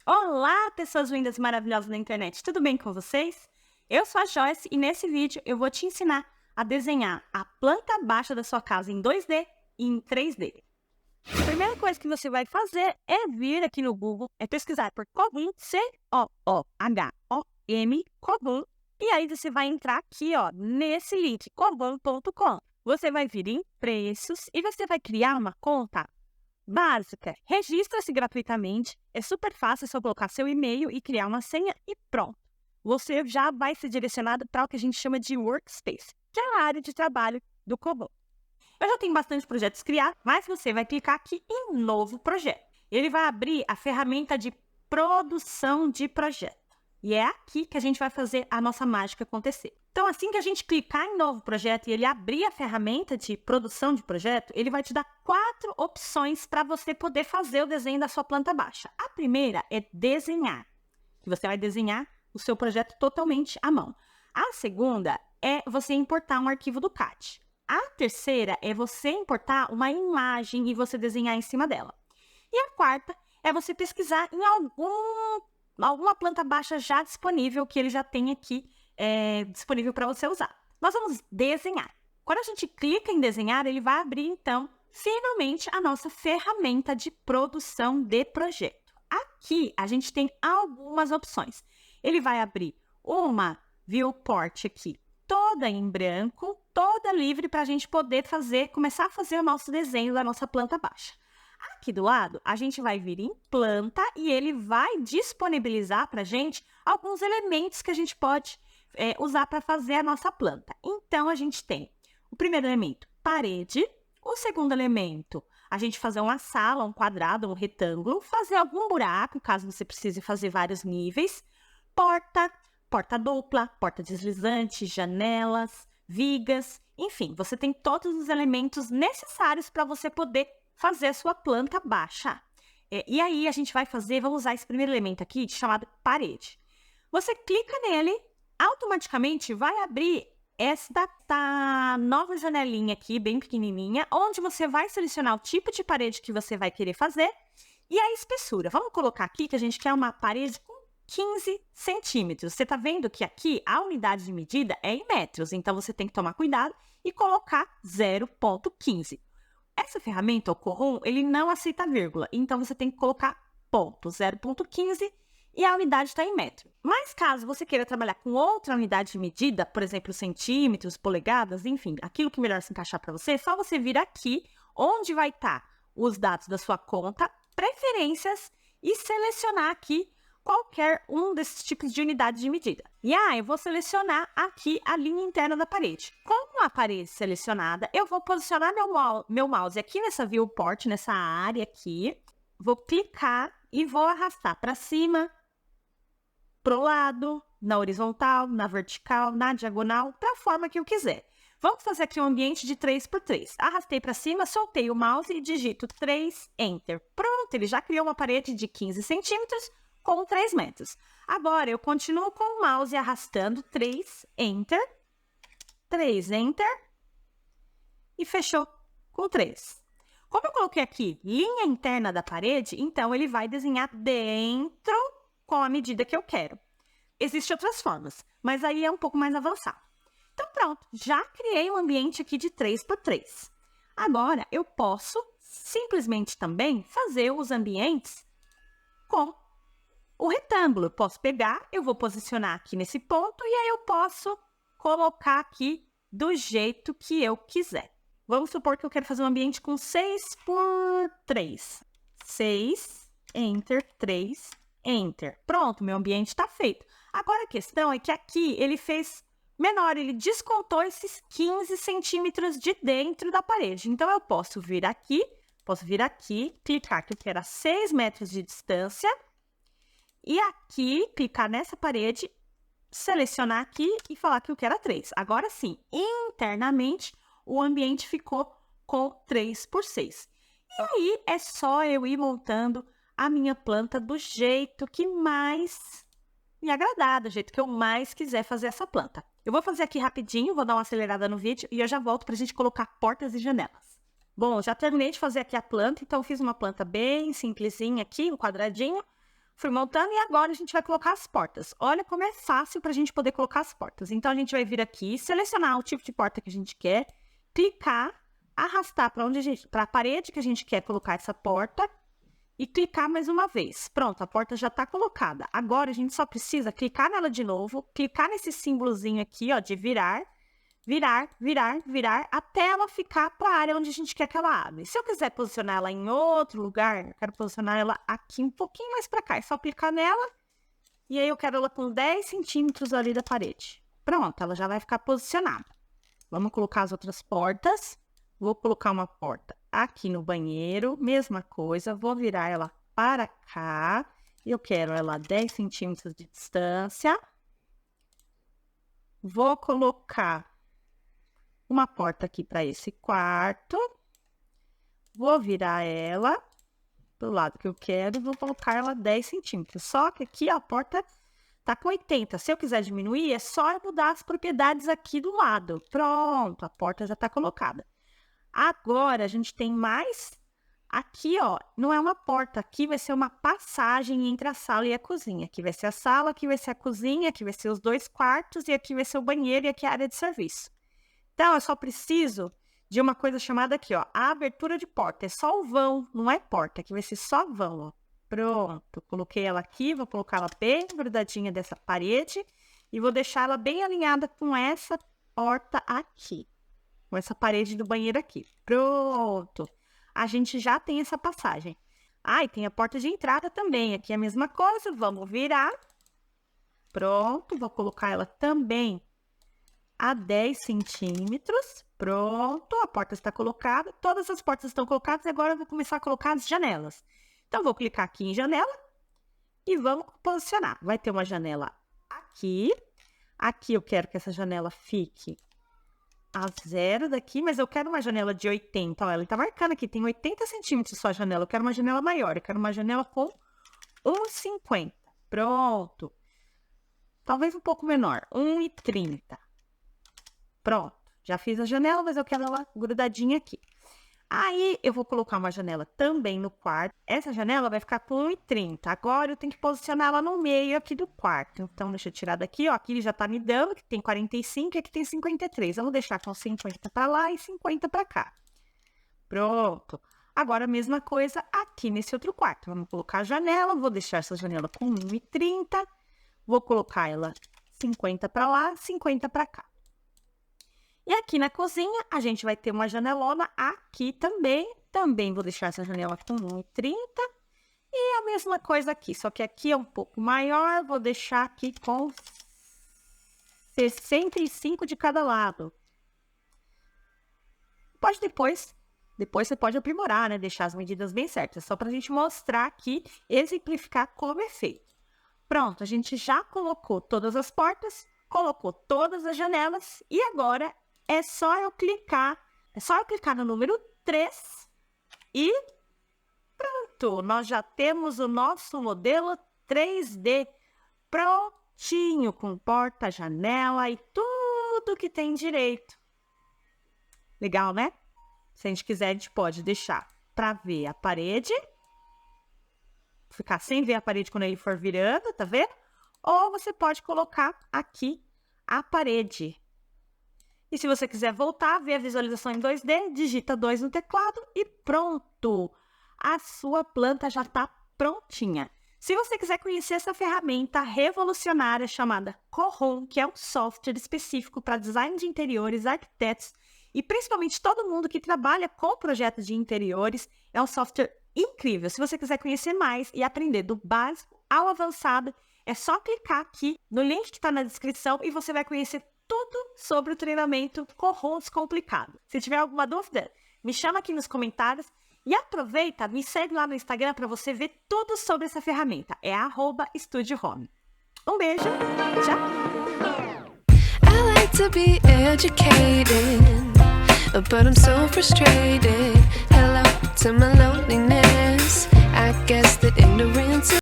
Olá, pessoas lindas e maravilhosas da internet, tudo bem com vocês? Eu sou a Joyce e nesse vídeo eu vou te ensinar a desenhar a planta baixa da sua casa em 2D e em 3D. A primeira coisa que você vai fazer é vir aqui no Google, pesquisar por Covum, C-O-O-H-O-M, Covum, e aí você vai entrar aqui, ó, nesse link, covum.com. Você vai vir em preços e você vai criar uma conta básica. Registra-se gratuitamente, é super fácil, é só colocar seu e-mail e criar uma senha e pronto. Você já vai ser direcionado para o que a gente chama de Workspace, que é a área de trabalho do Covum. Eu já tenho bastante projetos criados, mas você vai clicar aqui em Novo Projeto. Ele vai abrir a ferramenta de produção de projeto. E é aqui que a gente vai fazer a nossa mágica acontecer. Então, assim que a gente clicar em Novo Projeto e ele abrir a ferramenta de produção de projeto, ele vai te dar 4 opções para você poder fazer o desenho da sua planta baixa. A primeira é desenhar, que você vai desenhar o seu projeto totalmente à mão. A segunda é você importar um arquivo do CAD. A terceira é você importar uma imagem e você desenhar em cima dela. E a quarta é você pesquisar em alguma planta baixa já disponível, que ele já tem aqui disponível para você usar. Nós vamos desenhar. Quando a gente clica em desenhar, ele vai abrir, então, finalmente, a nossa ferramenta de produção de projeto. Aqui, a gente tem algumas opções. Ele vai abrir uma viewport aqui, toda em branco, toda livre para a gente poder começar a fazer o nosso desenho da nossa planta baixa. Aqui do lado, a gente vai vir em planta e ele vai disponibilizar para a gente alguns elementos que a gente pode usar para fazer a nossa planta. Então, a gente tem o primeiro elemento, parede. O segundo elemento, a gente fazer uma sala, um quadrado, um retângulo, fazer algum buraco, caso você precise fazer vários níveis. Porta dupla, porta deslizante, janelas, vigas, enfim, você tem todos os elementos necessários para você poder fazer a sua planta baixa. E aí a gente vai vamos usar esse primeiro elemento aqui, chamado parede. Você clica nele, automaticamente vai abrir esta nova janelinha aqui, bem pequenininha, onde você vai selecionar o tipo de parede que você vai querer fazer e a espessura. Vamos colocar aqui que a gente quer uma parede com 15 centímetros. Você está vendo que aqui a unidade de medida é em metros, então você tem que tomar cuidado e colocar 0,15. Essa ferramenta, o Covum, ele não aceita vírgula, então você tem que colocar ponto, 0,15 e a unidade está em metro. Mas caso você queira trabalhar com outra unidade de medida, por exemplo, centímetros, polegadas, enfim, aquilo que melhor se encaixar para você, é só você vir aqui, onde vai estar os dados da sua conta, preferências e selecionar aqui qualquer um desses tipos de unidade de medida. E eu vou selecionar aqui a linha interna da parede. Com a parede selecionada, eu vou posicionar meu mouse aqui nessa viewport, nessa área aqui. Vou clicar e vou arrastar para cima, para o lado, na horizontal, na vertical, na diagonal, da forma que eu quiser. Vamos fazer aqui um ambiente de 3x3. Arrastei para cima, soltei o mouse e digito 3, Enter. Pronto, ele já criou uma parede de 15 centímetros com 3 metros. Agora, eu continuo com o mouse arrastando 3, Enter, 3, Enter e fechou com 3. Como eu coloquei aqui linha interna da parede, então ele vai desenhar dentro com a medida que eu quero. Existem outras formas, mas aí é um pouco mais avançado. Então, pronto, já criei um ambiente aqui de 3x3. Agora, eu posso simplesmente também fazer os ambientes com o retângulo. Eu posso pegar, eu vou posicionar aqui nesse ponto e aí eu posso colocar aqui do jeito que eu quiser. Vamos supor que eu quero fazer um ambiente com 6x3. 6, Enter, 3, Enter. Pronto, meu ambiente está feito. Agora a questão é que aqui ele fez menor, ele descontou esses 15 centímetros de dentro da parede. Então, eu posso vir aqui, clicar que eu quero a 6 metros de distância. E aqui, clicar nessa parede, selecionar aqui e falar que eu quero a 3. Agora sim, internamente, o ambiente ficou com 3x6. E aí, é só eu ir montando a minha planta do jeito que mais me agradar, do jeito que eu mais quiser fazer essa planta. Eu vou fazer aqui rapidinho, vou dar uma acelerada no vídeo e eu já volto para a gente colocar portas e janelas. Bom, já terminei de fazer aqui a planta, então eu fiz uma planta bem simplesinha aqui, um quadradinho. Fui montando e agora a gente vai colocar as portas. Olha como é fácil para a gente poder colocar as portas. Então, a gente vai vir aqui, selecionar o tipo de porta que a gente quer, clicar, arrastar para a parede que a gente quer colocar essa porta e clicar mais uma vez. Pronto, a porta já está colocada. Agora, a gente só precisa clicar nela de novo, clicar nesse símbolozinho aqui, ó, de virar, até ela ficar para a área onde a gente quer que ela abra. Se eu quiser posicionar ela em outro lugar, eu quero posicionar ela aqui um pouquinho mais para cá. É só clicar nela e aí eu quero ela com 10 centímetros ali da parede. Pronto, ela já vai ficar posicionada. Vamos colocar as outras portas. Vou colocar uma porta aqui no banheiro, mesma coisa. Vou virar ela para cá. Eu quero ela a 10 centímetros de distância. Vou colocar uma porta aqui para esse quarto. Vou virar ela do lado que eu quero e vou colocar ela 10 centímetros. Só que aqui a porta tá com 80. Se eu quiser diminuir, é só eu mudar as propriedades aqui do lado. Pronto, a porta já tá colocada. Agora, a gente tem mais aqui, ó, não é uma porta, aqui vai ser uma passagem entre a sala e a cozinha. Aqui vai ser a sala, aqui vai ser a cozinha, aqui vai ser os 2 quartos e aqui vai ser o banheiro e aqui a área de serviço. Então, eu só preciso de uma coisa chamada aqui, ó, a abertura de porta. É só o vão, não é porta, aqui vai ser só vão, ó. Pronto, coloquei ela aqui, vou colocar ela bem grudadinha dessa parede e vou deixar ela bem alinhada com essa porta aqui, com essa parede do banheiro aqui. Pronto, a gente já tem essa passagem. Ah, e tem a porta de entrada também, aqui é a mesma coisa, vamos virar. Pronto, vou colocar ela também a 10 centímetros. Pronto, a porta está colocada, todas as portas estão colocadas, e agora eu vou começar a colocar as janelas. Então, vou clicar aqui em janela e vamos posicionar. Vai ter uma janela aqui. Aqui eu quero que essa janela fique a 0 daqui, mas eu quero uma janela de 80. Ó, ela tá marcando aqui, tem 80 centímetros só a janela. Eu quero uma janela maior, eu quero uma janela com 1,50. Pronto. Talvez um pouco menor, 1,30. Pronto, já fiz a janela, mas eu quero ela grudadinha aqui. Aí, eu vou colocar uma janela também no quarto. Essa janela vai ficar com 1,30. Agora, eu tenho que posicionar ela no meio aqui do quarto. Então, deixa eu tirar daqui, ó. Aqui ele já tá me dando, que tem 45 e aqui tem 53. Eu vou deixar com 50 para lá e 50 para cá. Pronto. Agora, a mesma coisa aqui nesse outro quarto. Vamos colocar a janela, vou deixar essa janela com 1,30. Vou colocar ela 50 para lá, 50 para cá. E aqui na cozinha, a gente vai ter uma janelona aqui também. Também vou deixar essa janela com 1,30. E a mesma coisa aqui, só que aqui é um pouco maior. Vou deixar aqui com 65 de cada lado. Pode depois você pode aprimorar, né? Deixar as medidas bem certas. Só para a gente mostrar aqui, exemplificar como é feito. Pronto, a gente já colocou todas as portas, colocou todas as janelas. E agora é só eu clicar no número 3 e pronto, nós já temos o nosso modelo 3D prontinho, com porta, janela e tudo que tem direito. Legal, né? Se a gente quiser, a gente pode deixar para ver a parede, ficar sem ver a parede quando ele for virando, tá vendo? Ou você pode colocar aqui a parede. E se você quiser voltar a ver a visualização em 2D, digita 2 no teclado e pronto! A sua planta já está prontinha. Se você quiser conhecer essa ferramenta revolucionária chamada Corum, que é um software específico para design de interiores, arquitetos e principalmente todo mundo que trabalha com projetos de interiores, é um software incrível. Se você quiser conhecer mais e aprender do básico ao avançado, é só clicar aqui no link que está na descrição e você vai conhecer tudo sobre o treinamento Corum Descomplicado. Se tiver alguma dúvida, me chama aqui nos comentários e aproveita, me segue lá no Instagram para você ver tudo sobre essa ferramenta. É @estudiohome. Um beijo, tchau! I like to be educated, but I'm so frustrated. Hello to my loneliness. I guess that ignorance